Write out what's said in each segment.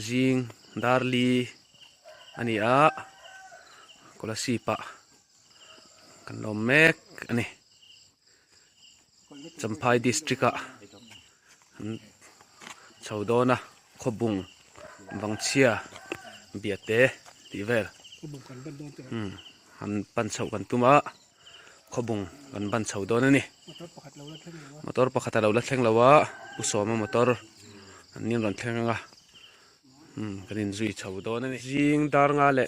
Jing darli ani a kola sipa kan lomek ani Champhai district a chaudona khobung wangchia biate tivel han pan chau kan tuma khobung kan ban chaudona ni motor pakhat lo la thleng lawa usoma motor anin ron thlenga kanin zui chaudona ni jing dar nga le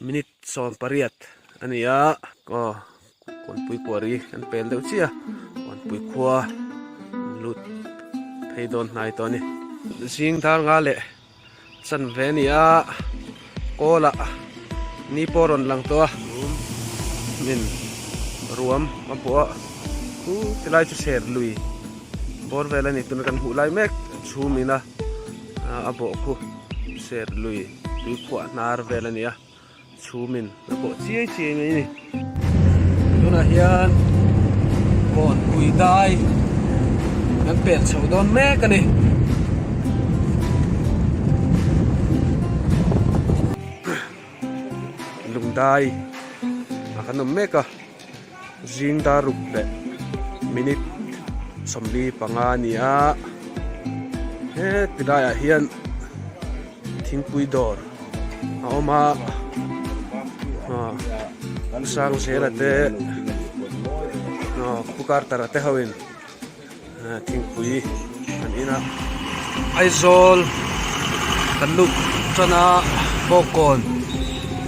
minute som pariat ania ko kon pui kwari kan pel deuh chia kon pui khwa lut thei don nai to ni jing dar nga le chan ve ni a kola ni poron lang to min ruam mapo ku tilai chu ser lui bor vela ni tun kan hu lai mek chumina abo khu ser lui lui khwa nar vela ni a chumin abo chiai chiai ni tuna hian kon pui dai kan pel chho don mek ani lungdai akan meka jing daruk le minute somli pangania he tidaya hian thingpui dor aoma sang serate pukar tarate hawin thingpui anina aizol kanluk chana bokon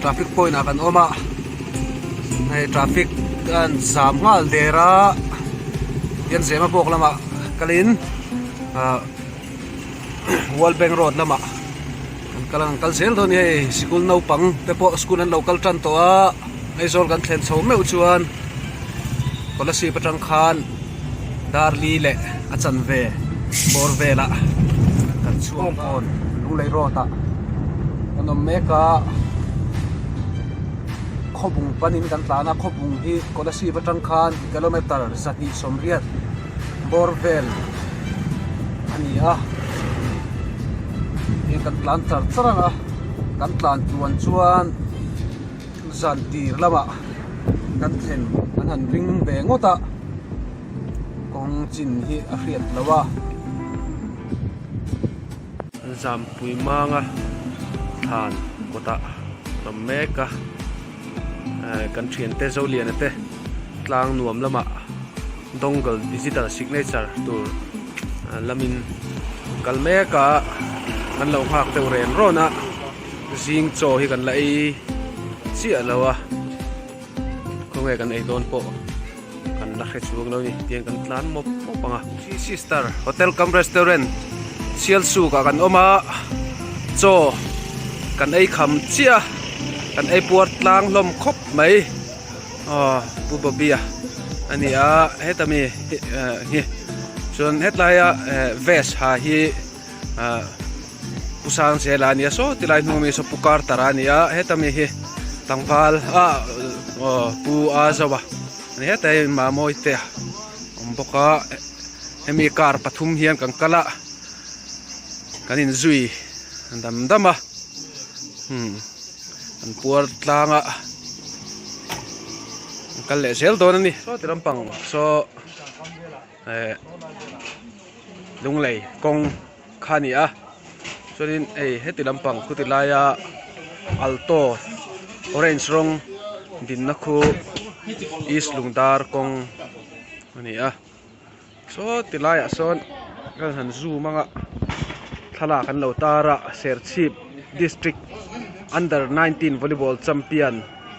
traffic point akan oma ai traffic kan sam ngal dera yan sema bok lama kalin World Bank Road lama kalang kalsel don ye school nau pang te po school an local tran to a ai sol kan thlen chho meu chuan policy patang khan darli le achan ve bor vela kan chuang on lunglei rota anom meka khobung panin kan tlana khobung hi policy patang khan kilometer sati somriat borvel ania kan tlan tar charanga kan tlan chuan zan tir lama kan thlen an han ring ve ngota kong chin hi a hriat lawa zam pui manga than kota meka kan thian te zolian te tlang nuam lama dongle digital signature tur lamin kalmeka kan lo hak te ren rona jing cho hi kan lai chi alawa konge kan ei don po kan la khe chuang lo ni tian kan tlan mo panga sister hotel cum restaurant sial su ka kan oma cho kan ei kham chia kan ei puat tlang lom khop mai pu babia ania hetami hi chon hetlaya ves ha hi pusang selania so tilai numi so pukar tarania hetami hi tangpal pu azawa ni hetai ma moite omboka hemi kar pathum hian kan kala kanin zui dam dama an puar tlanga kalle sel don ni so tirampang so lunglei kong khania sorin heti lampang kutilaya alto orange rong din nakhu east lungdar kong ania so tilaya son kan han zu manga thala kan lo tara serchip district under 19 volleyball champion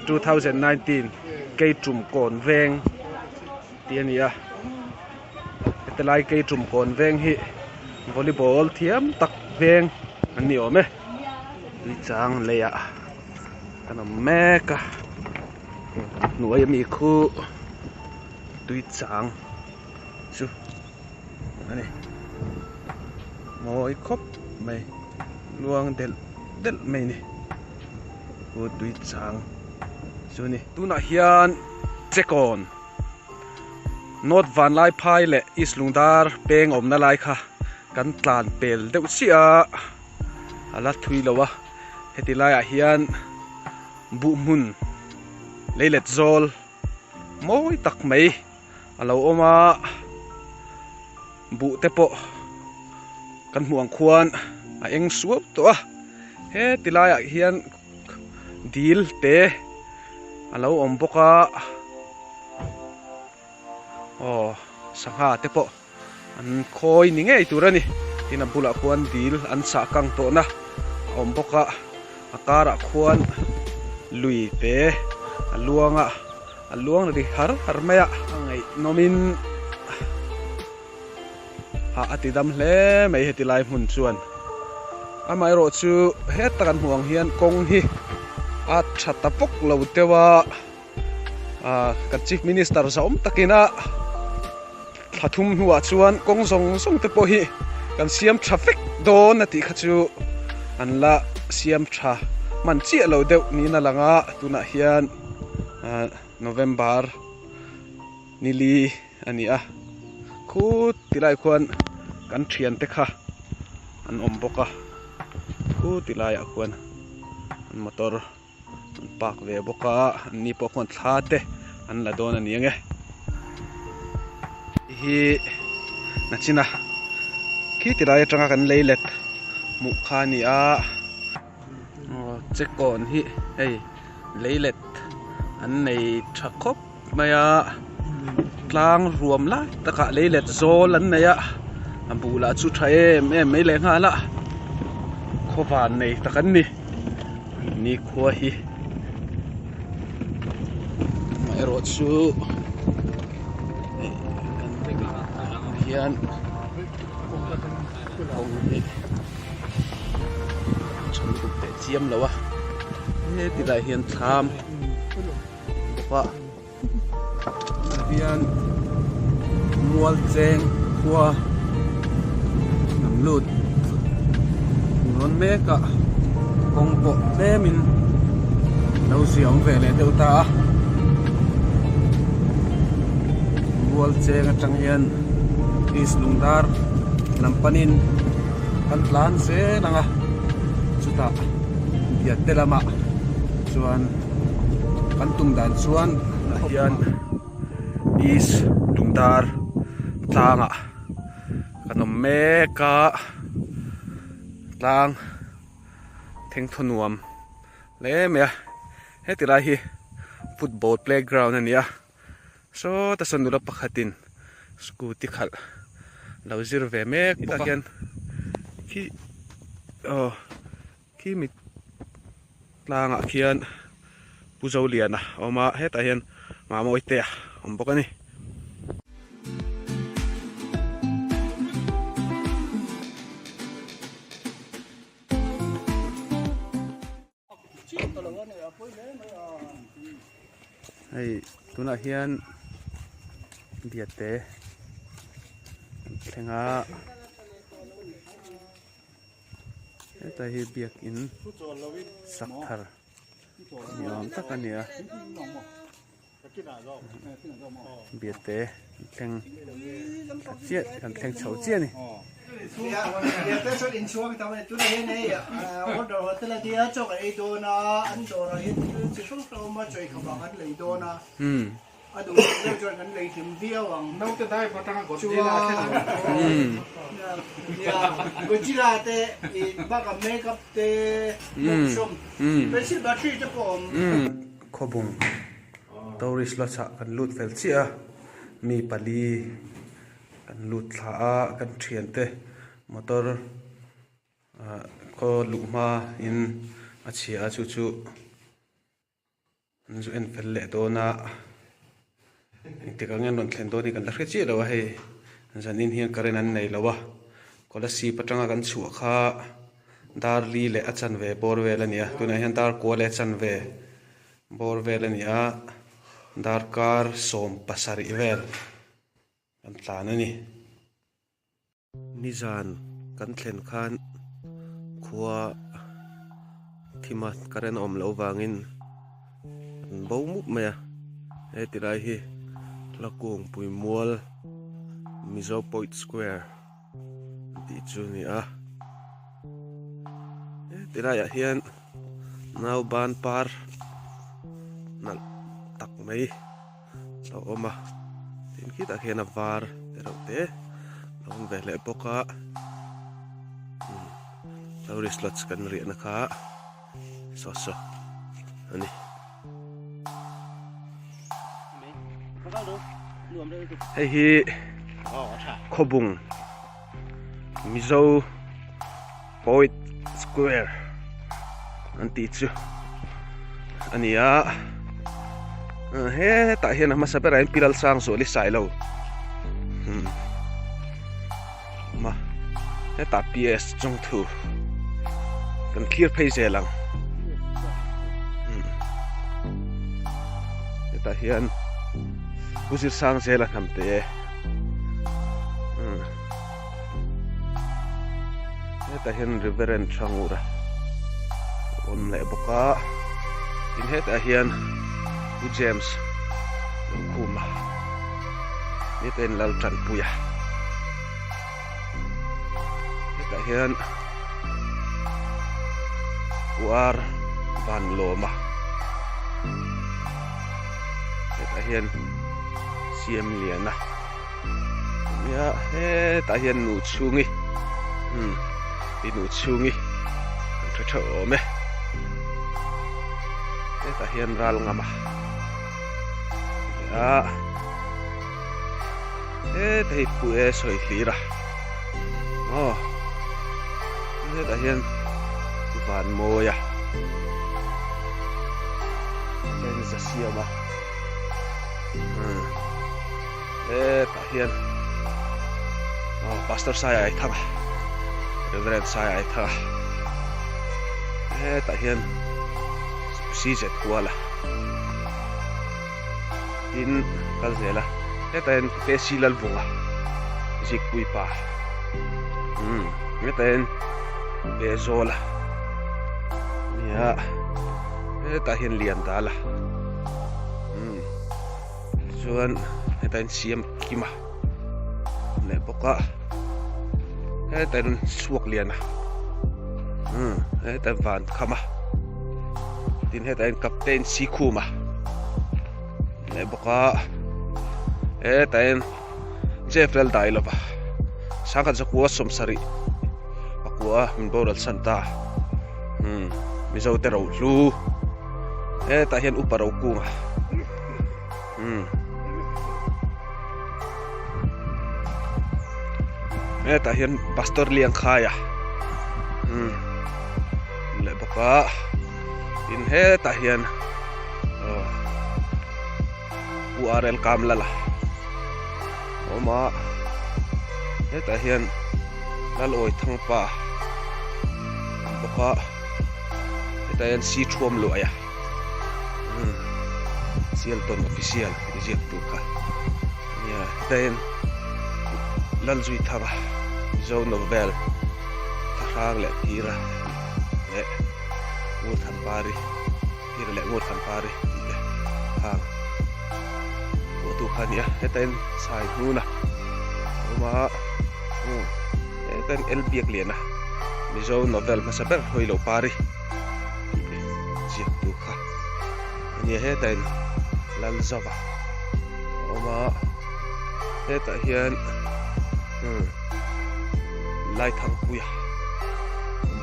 2019 keitum kon veng tiania telai keitum kon veng hi volleyball thiam tak veng ani ome li chang leya kana meka nuai mi khu tui chang chu ani moi khop mai luang del mai ni ku tui chang chu ni tuna hian chekon not van lai phai le islungdar peng omna lai kha kan tlan pel deuh chia ala thui lowa heti laia hian bu mun leilet zol mawi tak mai alo oma bu te po kan hmuang khuan a eng suap to a he tilaiah hian dil te alo om boka sangha te po an khoi ni ngei turani tina bula khuan dil an sa kang to na om boka akara khuan lui te aluang ri har maya angai nomin ha atidam hle mai heti lai mun chuan amai ro chu het takan huang hian kong hi a thatapok lo tewa kan chief minister zaum takina thathum huwa chuan kong song te po hi kan siam traffic don ati khachu anla siam tha man chi lo deuh ni na langa tuna hian November nili ania khu tilai khuan kan thian te kha an om boka khu tilai a khuan an motor an park ve boka an ni po khuan thla te an la don ani nge hi nachina khi tilai atanga kan leilet mu kha ni a check on hi hey leilet an nei thakop maya tlang ruam la taka leilet zol an neya ambula chu thae mai le nga la khowan nei takan ni khua hi mai ro chu hian hong hi chum te chiam lawa he tilai hian tham pa hian mual cheng khua nam lut non meka kong po lemin lo siang ve le deuh ta mual cheng atang hian is lungdar lampanin kan tlan se langa chuta ya telama chuan kan tungdan chuan hian is lungdar tlanga kanom meka tlang thengthonuam le me hetira hi football playground ania so ta sanula pakhatin scooty khal lo zir ve mek ta hian ki mi tlanga khian puzo liana oma heta hian mama oite om bokani ai tuna hian biate thenga heta hi biak in sakthar niam takania biate theng chiat kan theng chho chia ni biate so in chuang ta me tu nei order hotel dia chok ai do na an do ra hi chi song so ma choi kha ba an lei do na adu le jo kan lei thim dia wang no te dai pa tang go ti la ya go ti la te i ba ka makeup te som pe si ba tri te pom khobung tourist la cha kan lut fel chia mi pali kan lut thla kan thian te motor ko luma in achia chu an zu en fel le do na te ka ngen non thlen do ni kan la chi lo he zanin hian karen an nei lowa kola si patanga kan chu kha dar li le achan ve bor ve la nia tuna hian dar ko le chan ve bor ve la nia dar kar som pasari vel kan tlan ani nizan kan thlen khan khua thima karen om lo wangin bo mu maya e tirai hi lakung puimual mizo point square ti chu ni a tinai a hian nau ban par nal tak mai lo oma tin khit a hian a var te ro te lom ve le boka tourist lots kan ri na kha so ani hei hi khobung mizo point square an ti chu ania he ta hian ma sapera in piral sang so li sai lo ma he ta ps chung thu kan clear phase zelang he ta hian uzir sang zela kamte he ta hian reverend changura on le boka in he ta hian u James kuma ni ten lal tran puya he ta hian war van loma he ta hian siam liana ya he ta hian nu chungi ti nu chungi tha tha me he ta hian ral ngama ya he ta pu e soi lira he ta hian van moya ben za siama ta hian pastor saya ai thanga reverend saya ai thanga ta hian CZ kuala in kalzela ta hian pe silal bunga jikpui pa ta hian pe zola ya ta hian lian dala chuan hetain siam kima le boka hetain suak liana hetain van khama tin hetain captain sikhuma le boka hetain jefrel dailova sangka zakua somsari akua min boral santa mizo tero lu ta hian uparo kunga ta hian pastor liang khaya le boka in he ta hian URL kamlala oma he ta hian laloi thangpa boka he ta hian si thuam lo aya Sialton official diziak tu ka ya ten lalzui thaba zo novel thang le tira le ngur than pari tira le ngur than pari le ha tu khania ten sai nuna ma ten el biak lena mizo novel masaber hoilo pari diziak tu ka ni he ten lal zava oma heta hian lai thang puya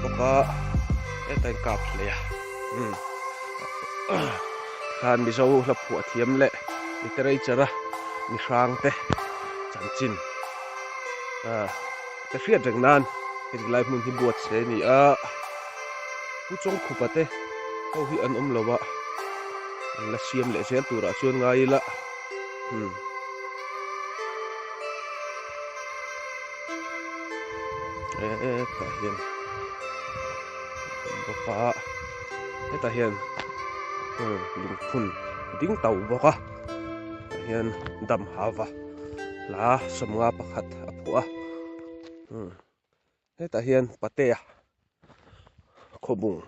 boka heta kap leya khan mi zo la phu thiam le literature ni sang te chanchin te fiat jang nan ke life mun hi buat se ni pu chong khupate ho hi an lowa la siam le sel tura chuan ngai la ta hian boka ta hian lung phun ding tau boka ta hian dam hawa la somnga pakhat apua ta hian pateya khobung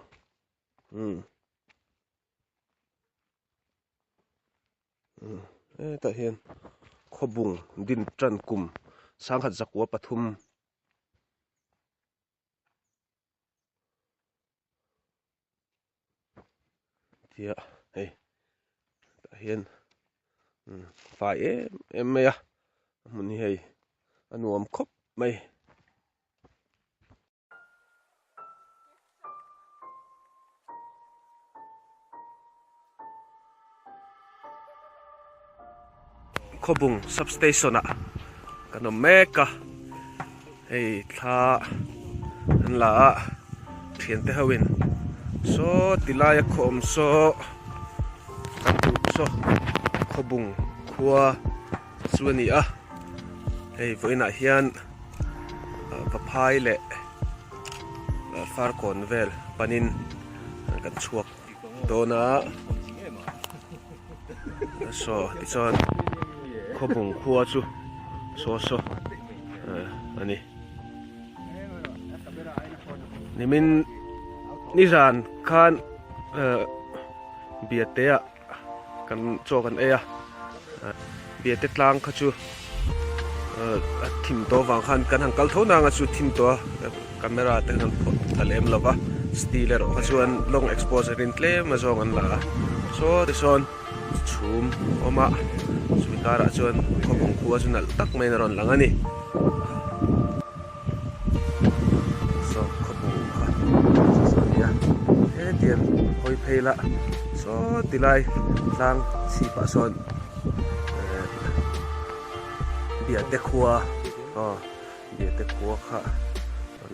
ta hian khobung din tran kum sangkhat zakwa pathum tia hei ta hian fai em mai a mun hi hei anuam khop mai khobung substation a kan meka hei tha an la thian te hawin so tilaya khom so kan tu so khobung khua chuani a hei voina hian paphai le far kon vel panin kan chuak dona so tichon khobung khua chu so ani nimin niran khan biatea kan chokan eya biate tlang khachu thim to wang khan kan hangkal thona nga chu thim to camera te han thalem lova stiller khachuan long exposure in tle ma zong an la so rison chum oma swikara chuan khobung khua chu nal tak mai na ron lang ani so khobung kha sonia diam hoi phela so tilai tlang si pa son biate khua biate khua kha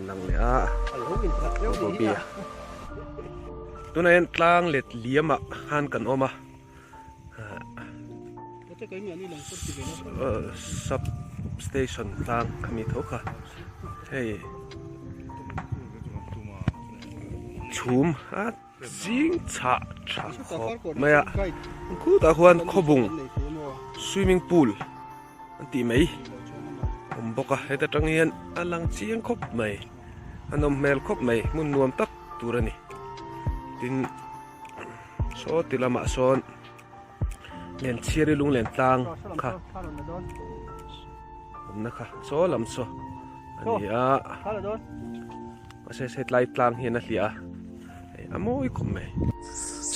lang le a bo bia tunain tlang let liama han kan oma sub station tlang kami thoka hey chum a jing cha cha kho maya ku ta huan khobung swimming pool anti mai boka heta tangian alang chiang khop mai anom mel khop mai mun nuam tak turani tin so tilama son len chiri lung len tlang kha na kha so lam so ania ase satellite tlang hian a hlia amoi khom mai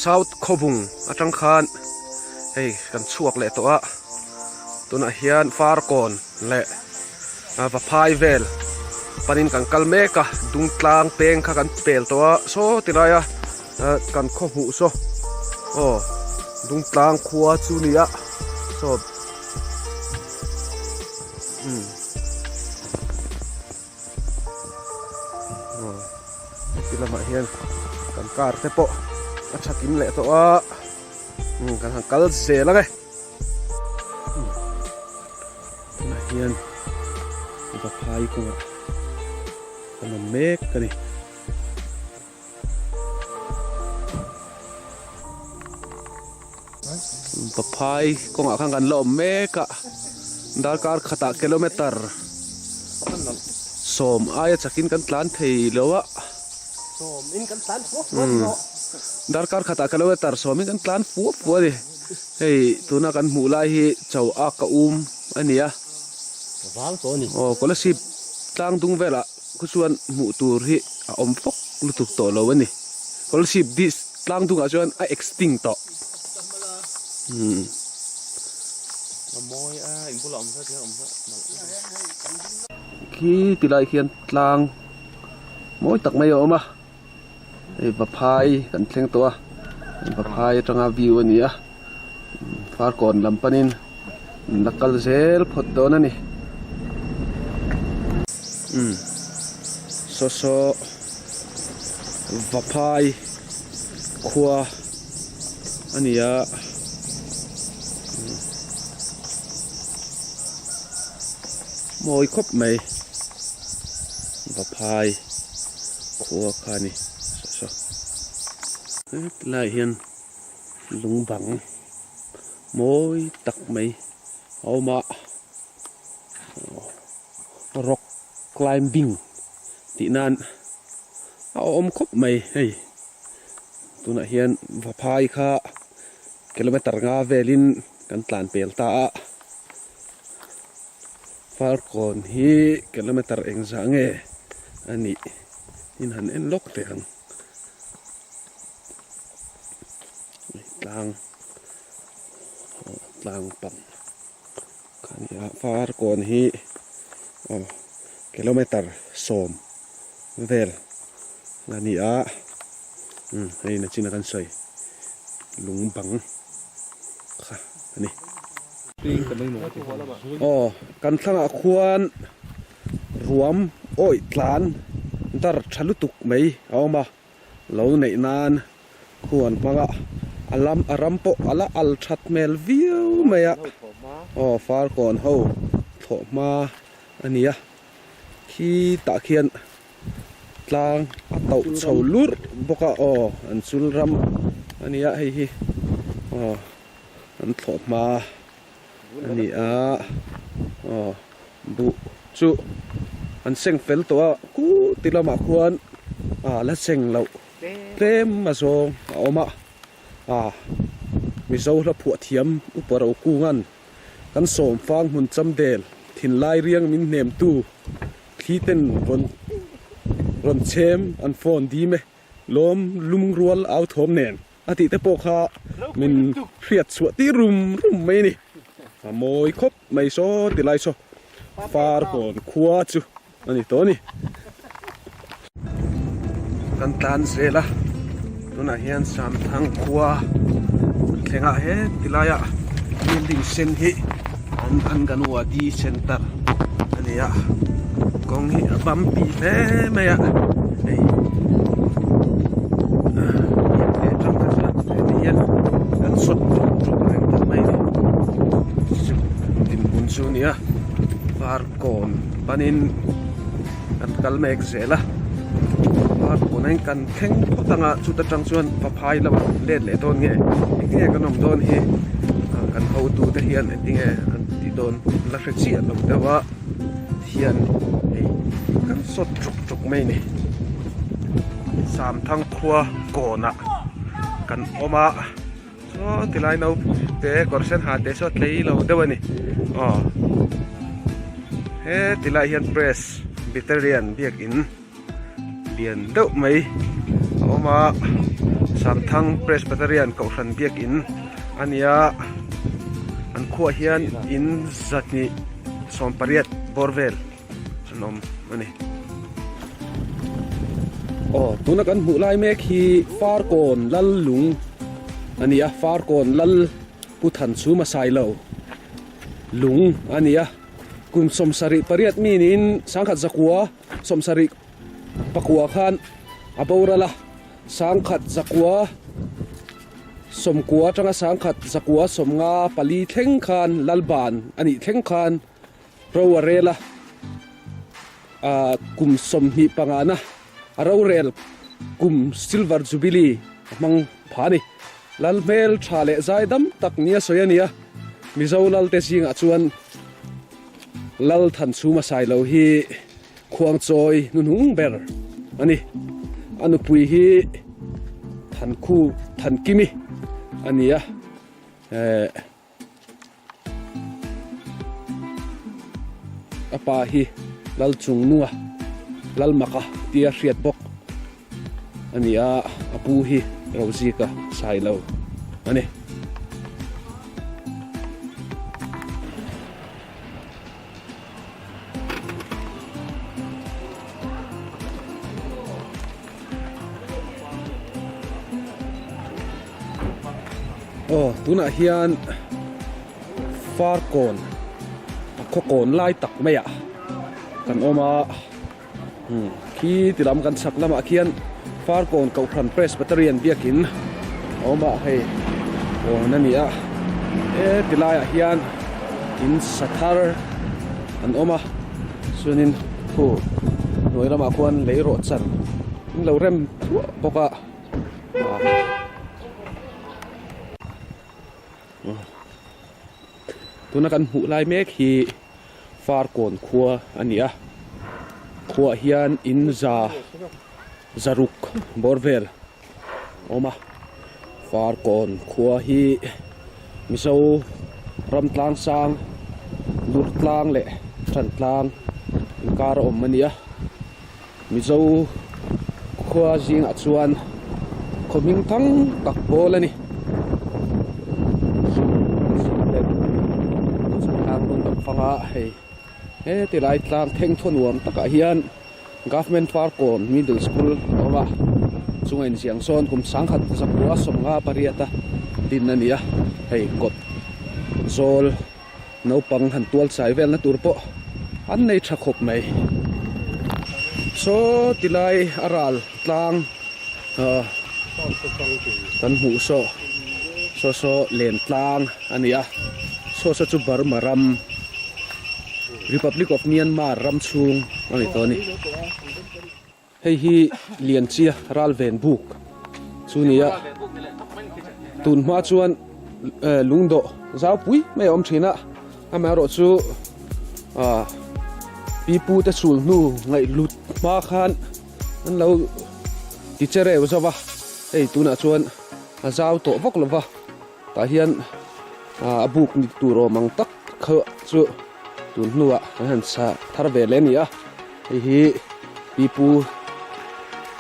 south khobung atang khan hei kan chuak le to a tuna hian far kon le va phai vel panin kan kalmeka dung tlang peng kha kan pel to a so tiraya kan kho hu so dung tlang khua chu nia so tilama hian kan kar te po achakin le to a kan hangkal se la ngai na hian va phai ko kan mek kani paphai kong akhang kan lo meka darkar khata kilometer som aya chakin kan tlan thei lowa som in kan tan po darkar khata kilometer som in kan tlan pu di hei tuna kan mulai hi chau a ka ania wang to ni scholarship tlang dung vela kuchuan mu tur hi a om fok lutuk to lo ani scholarship dis tlang dung a chuan a extinct to moi a impula om sa khi tilai khian tlang moi tak mai oma ei baphai kan thleng to a baphai tanga view ania far kon lampanin nakal zel phot don ani so baphai khua ania moi khop mai baphai khua khani so lai hian lungbang moi tak mai oma rock climbing ti nan om khop mai hei tuna hian baphai kha kilometer nga velin kan tlan pel ta far kon hi kilometer engzange ani in han en lok te hang tlang pang kan ya far kon hi kilometer som vel lani a hei na china kan soi lung bang kha ani kan thanga khuan ruam oi tlan dar thalutuk mai awma lo nei nan khuan panga arampo ala al that mel view maya far kon ho thoma ania khi ta khian tlang atau chho lur boka an chul ram ania hei hi an thoma ania bu chu an seng fel to ku tilama khuan la seng lo tlem ma zong oma mi zo la phu thiam uparo kungan kan som fang hun cham del thin lai riang min nem tu khiten ron chem an phone di me lom lum rual out thom nen ati te pokha min riat su ti rum mai ni moi khop mai so ti lai so far kon khua chu ani to ni kan tan zela tuna hian sam thang khua thenga he tilaya building sen hi an ganwa di center ania kong hi abam pi me maya ei tram ka sa hian an sot trum reng ta mai tin bun su nia par kon panin kan kalmek zela par konen kan kheng tanga chuta tang chuan pa phai la le ton nge nge kan nom don hi kan ho tu te hian tinge an ti don la khrechi an nom dawa hian ei kan sot truk mai ni sam thang khua kona kan oma so tilai no te korsen ha te so tlei lo dewani he tilai hian press veteran biak in lian deuh mai oma sam thang press veteran ko ran biak in ania an khua hian in zatni som pariat borvel nom ani tuna kan hmuh lai mek hi far kon lal lung ania far kon lal puthan chu ma sai lo lung ania kum somsari pariat minin sangkhat zakwa somsari pakwa khan aborala sangkhat zakwa somkwa tanga sangkhat zakwa somnga pali thleng khan lalban ani thleng khan rowarela kum som hi pangana arorel kum silver jubilee mang phani lalmel thale zaidam tak nia soyania mizolal te sing achuan lal than chu ma sai lo hi khuang choi nunung ber ani anu pui hi than khu than kimi ania apa hi lal chung nuwa lal maka tia hriat bok ania apu hi rozika sai lo ani tuna hian far kon kon lai tak maya kan oma khi tilam kan sak lama khian far kon ko khan press battalion biakin oma hei nania tilaya hian in sathar an oma sunin khu noirama khuan leiro chan lo rem boka tuna kan hmuh lai mek hi far kon khua ania khua hian in zaruk borvel oma far kon khua hi miso ram tlang sang lut tlang le tran tlang kar om mania miso khua jing achuan khoming thang tak bol ani tlanga hei ti lai tlang theng thonuam taka hian government far kom middle school oma chungain siang son kum sangkhat sakua somnga pariata tin ania hei kot zol no pang han tual sai vel na turpo an nei tha khop mai so tilai aral tlang kan hu so len tlang ania so chu bar maram Republic of Myanmar ram chung ani to ni hei hi lian chia ral ven buk chu nia tun ma chuan lungdo zau pui mai om thina amaro chu pipu te chul nu ngai lut ma khan an lo teacher e zawa ei tuna chuan zau to vok lova ta hian abuk ni turo mang tak kha chu tun nuwa han sa thar ve le nia hi pipu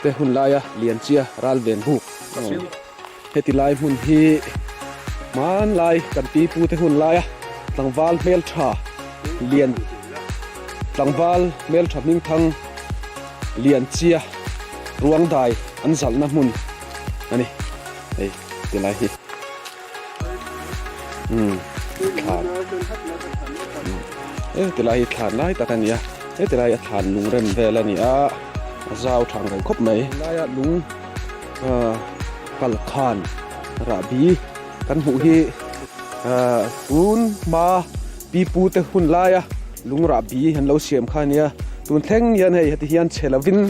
te hun laia lian chia ral ven buk heti lai hun hi man lai kan pipu te hun laia tlangwal mel tha lian tlangwal mel tha ming thang lian chia ruang dai an zal na mun ani ei ti lai hi ti lai than lai ta kan ya ti lai than lung rem vel ani a zau thang rai khop mai lai lung kal khan ra bi kan hu hi tun ma pipu te hun laia lung ra bi han lo siam khania tun thleng yan hei hati hian chelavin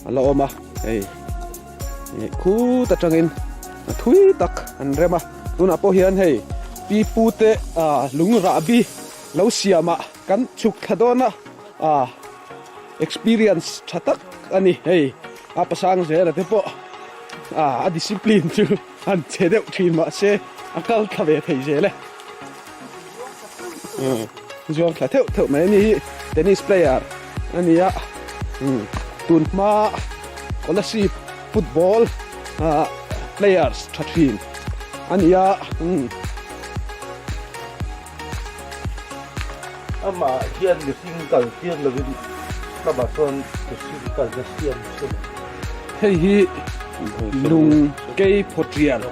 alo oma ei khu ta tangin thui tak an rema tun apo hian hei pipu te lung ra bi lo siama kan chuk thadona experience thatak ani hei apasang zera te po a discipline chu an chedeu thin ma se akal thave thei jele John thla theu mai ni tennis player ania tun ma scholarship football players thathin ania ama hian ni single tiang lovin na ba son single the siam hei hi lung kei potrial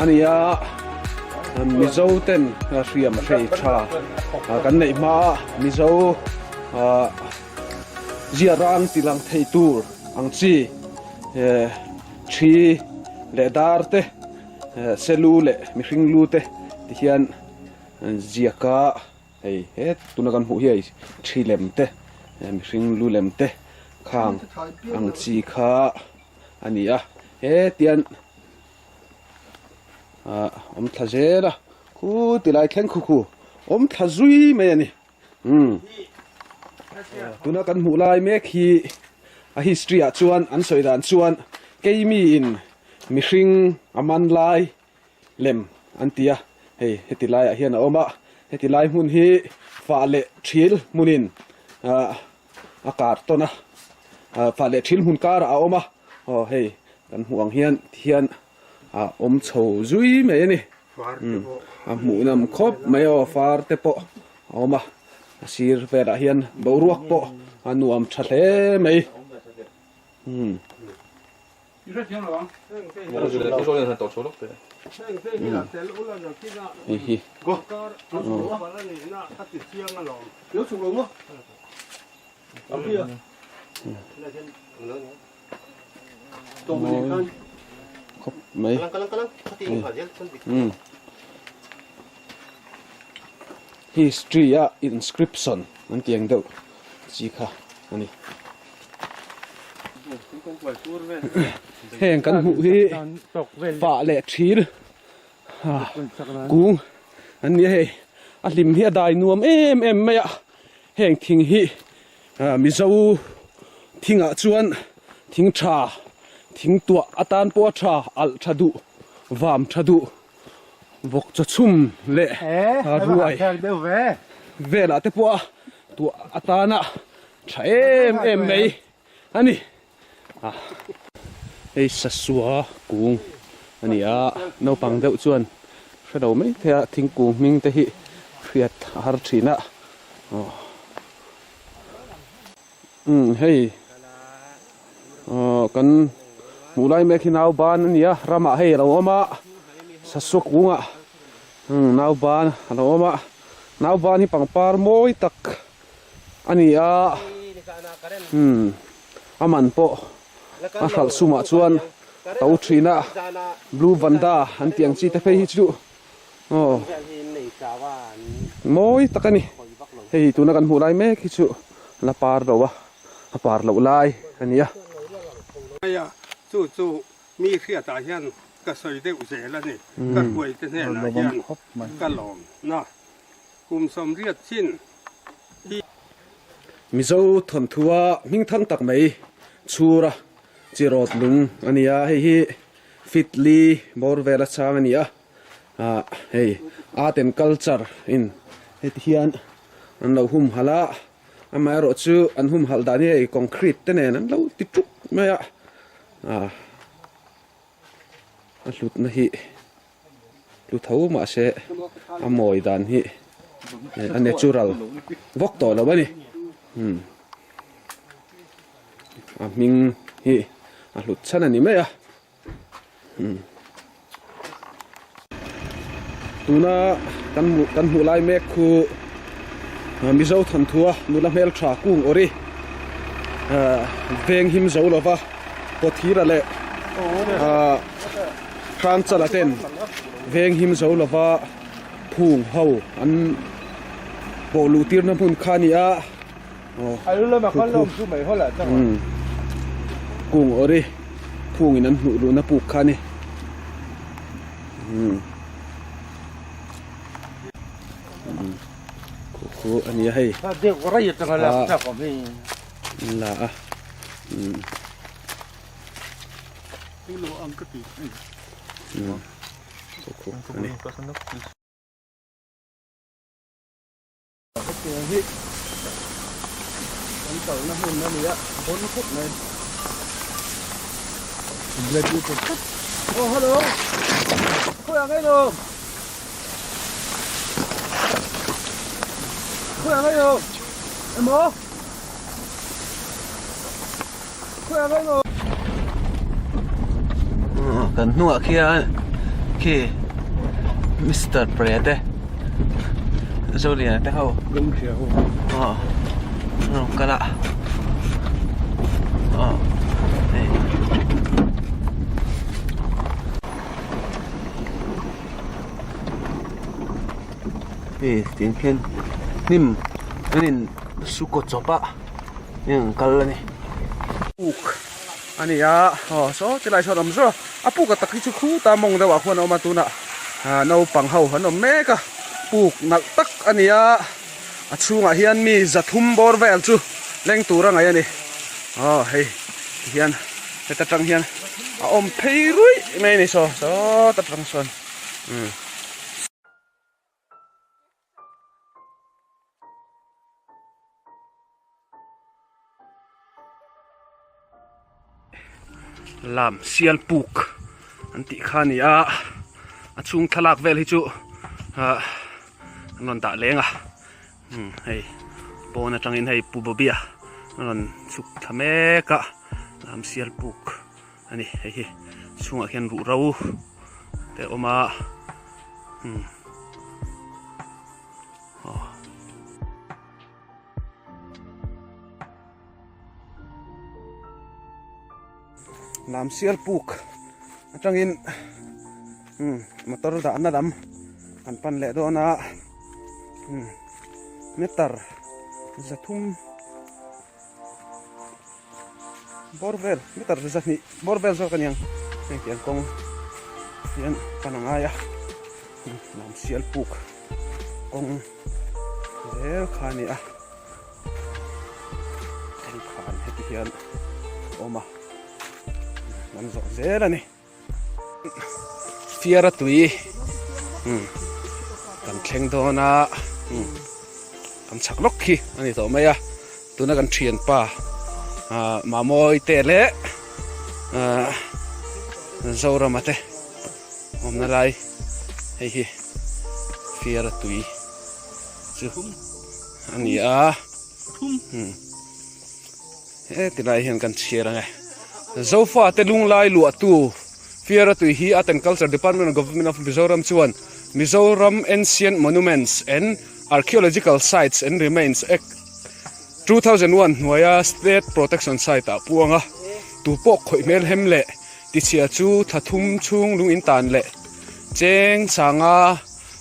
ania mizo ten riam rei tha kan nei ma mizo ziarang tilang thei tur ang chi thi le dar te selu le mi hring lu te ti hian ziaka hei he tunakan hu hi thi lem te mi hring lu lem te khang ang chi kha ania he tian om thazela khu tilai thleng khu om thazui mai ani tuna kan hu lai me khi a history a chuan an soidan chuan keimi in mi hring aman lai lem antia hei hetilai a hian a oma hetilai mun hi fa le thil munin a kar tona fa le thil mun kar a oma hei kan huang hian om chho zui mai ani mu nam khop mai far te po oma sir vera hian boruak po anuam thle mai hi khop mai history a inscription an tiang deuh chi kha ani heng kan hu hi fa le thir kung an ni hei a lim hi dai nuam em mai a heng thing hi mizo thinga chuan thing tha thing tua atan po tha al thadu vam thadu vok cha chum le ruai ve la te po tu atana tha em mai ani ei sasua kung ani a no pang deuh chuan hredo mai thea thingkung ming te hi riat har thina hei kan mulai me khi nau ban ania rama hei lo ama sasuk unga nau ban lo ama nau ban hi pangpar moi tak ania aman po a hral suma chuan tau thina blue vanda an tiang chi te phei hi chu moi takani hei tuna kan mulai me khi chu la par lo wa a par lo lai ania ya chu mi khia ta hian ka soi de use la ni ka koi te ne la hian ka lom na kum som riat chin mizo thon thua ming than tak mai chura chirot lung ania hi fitly bor vela chang ania hei art and culture in het hian an lo hum hala amai ro chu an hum hal dani ei concrete te nen an lo ti tuk maya a hlut na hi lu thau ma se amoi dan hi a natural vok to lo bani a ming hi a hlut chan ani maya tuna kan mu lai mek khu mizo thon thua nula mel tha kung ori veng him zo lova pothira le kran chala ten veng him zo lova phung ho an bolu tir na mun khania ai lu ma kan lom chu mai hola chang kung ori phung in an ru na pu khani khu ania hei ta de rai chang la cha ko mi la lu ang ka ti khu ani Ang tàu nó hôn nó nữa 4 phút này lên đi một phút hello khôi ăn cái đồ khôi ăn cái đồ em bố khôi ăn cái đồ kan nuwa kia ki Mr. Prede Zolia te ho đúng rồi no kala tiếng khen nim nin suko chopa yang kalani uk ani ya so tilai so ram so apu ka takhi chu khu ta mong da wa khon oma tuna no pang ho han om me ka puk nak tak ani ya achunga hian mi zathum bor vel chu leng tura ngai ani hei hian ta tang hian om phei rui me ni so ta tang son lam sial puk anti khani achung thalak vel hi chu non ta lenga hei pona tangin hei pubobia non chuk thame ka lam sial puk ani hei chunga hian ru rau te oma lam sial puk atangin motor da na dam an pan le do na metar zathum borvel metar zani borvel zo kanyang yang kong yan panangaya lam sial puk kong zel khani tel khan heti hian oma man zo zela ni fiara tui kan thleng do na kan chak lok khi ani to maya tuna kan thian pa mamoi te le zora mate om na lai hei hi fiara tui chu ani a ti lai hian kan chhiar angai zofa te lung lai lu tu fiara tu hi art and culture department of government of Mizoram chuan Mizoram Ancient Monuments and Archaeological Sites and Remains Act 2001 Nuaya State Protection Site a puanga tu pok khoi mel hem le ti chia chu thathum chung lung in tan le cheng changa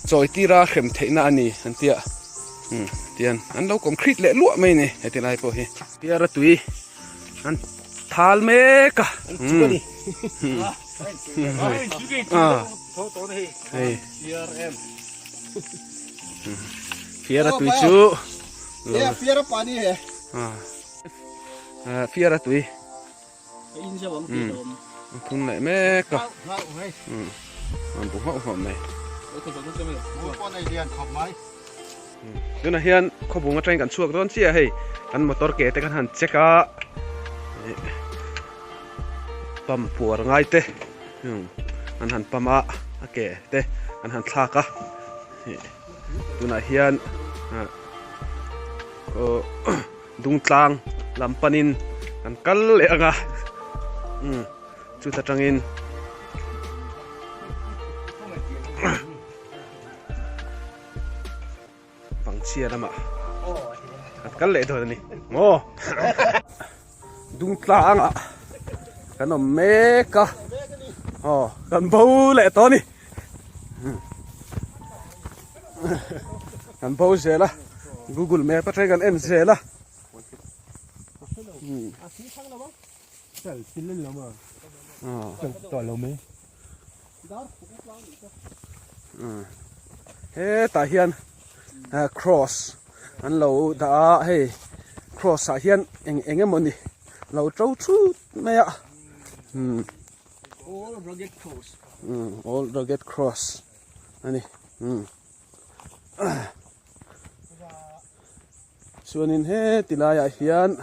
choi tira khem theina ani antia tian an lo concrete le lu mai ni heti lai po hi piara tui an thal me ka piara tui chu ये फिर पानी है piara tui इन से हम thun lại me ka an bu ho mai con này liền học máy Nên là hiện có bố ngã tranh cắn chuộc đón chia hay cắn motor kế te cắn hẳn check á pam phùa ngay te cắn hẳn pam á kế te cắn hẳn thạc á tu na hiện có dung tlang làm panin cắn cắn lệ nga chú ta trăng in bằng chia đó mà cắt lệ thôi này ngô đúng tlang ạ cái nó mê cả cần bầu lệ to đi cần bầu xe là Google Maps bắt gần em xe là thế tại hiện cross anh lâu đã hey cross à hiện anh em muốn đi lâu trâu chú mẹ ạ all rugged cross all rugged cross anh xuân in he tilai à hiện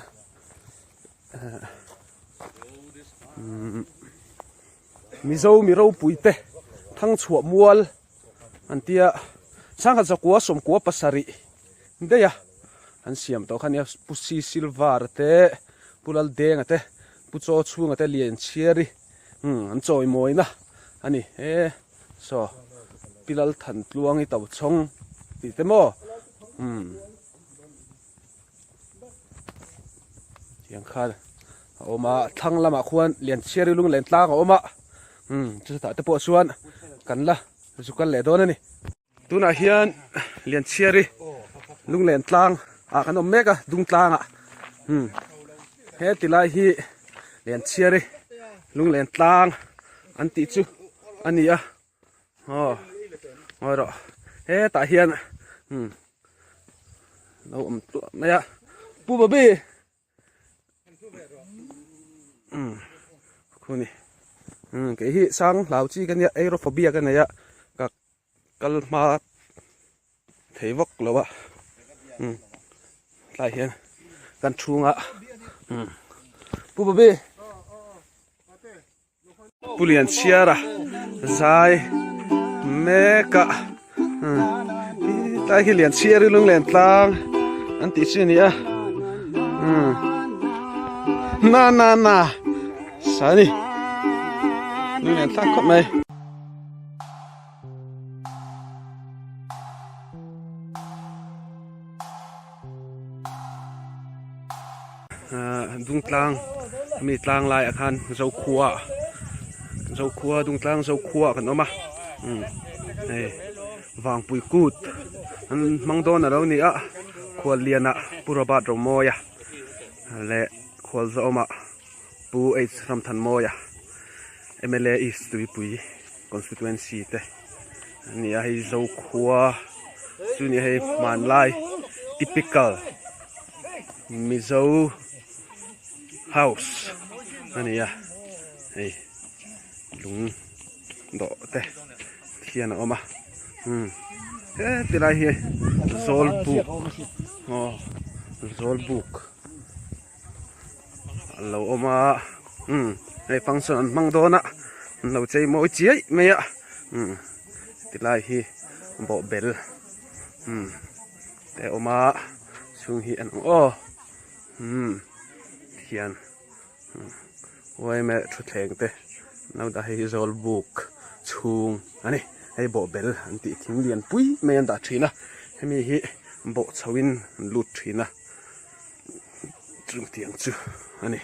Mizo puite thang chua mual antia sang kha zakua som kwa pasari ndeya an siam to khania pusi silver te pulal deng te pucho chunga te lien chiari an choi moina ani so pilal than tluangi taw chong ti te mo chiang kha oma thang lama khuan lian chiari lung len tlang oma chu ta te po chuan kan la chu kan le don ani tuna hian lian chiari lung len tlang a kan om meka dung tlang a he tilai hi lian chiari lung len tlang an ti chu ani a ro he ta hian lo om tu maya pu ba bi khuni cái hi sang lao chi cái này aerophobia cái này á các kalma thấy vóc lâu ạ lại hiện căn chuông ạ bu bê bu liền chia ra dài mẹ cả tại khi liền chia đi lưng liền tang anh tí xin nhỉ na sao đi lưng liền tang khóc mày dung tlang mi tlang lại akan rau khua dung tlang rau khua kan oma vàng pui cút an mang don alo ni a khua liana purabat ro moya le khua zo oma pu h ram than moya MLA is tui pui constituency te ni a hi zo khua chu ni hei man lai typical Mizo house anh à hey lung đỏ te thiên nào mà thế thì đây hi zol book lâu mà đây function mang đồ nè lâu chơi mỗi chiếc mấy ạ thì đây hi bộ bell แต่ออกมาช่วงเฮียนโอ้เฮียนไว้แม่ชุดแทงเตะเราได้ให้โจลบุกช่วงอันนี้ให้โบเบลอันที่ทิ้งเรียนปุ้ยไม่ยันตัดชีนะให้มีฮิโบชวินลุดชีนะจุดเตียงจูอันนี้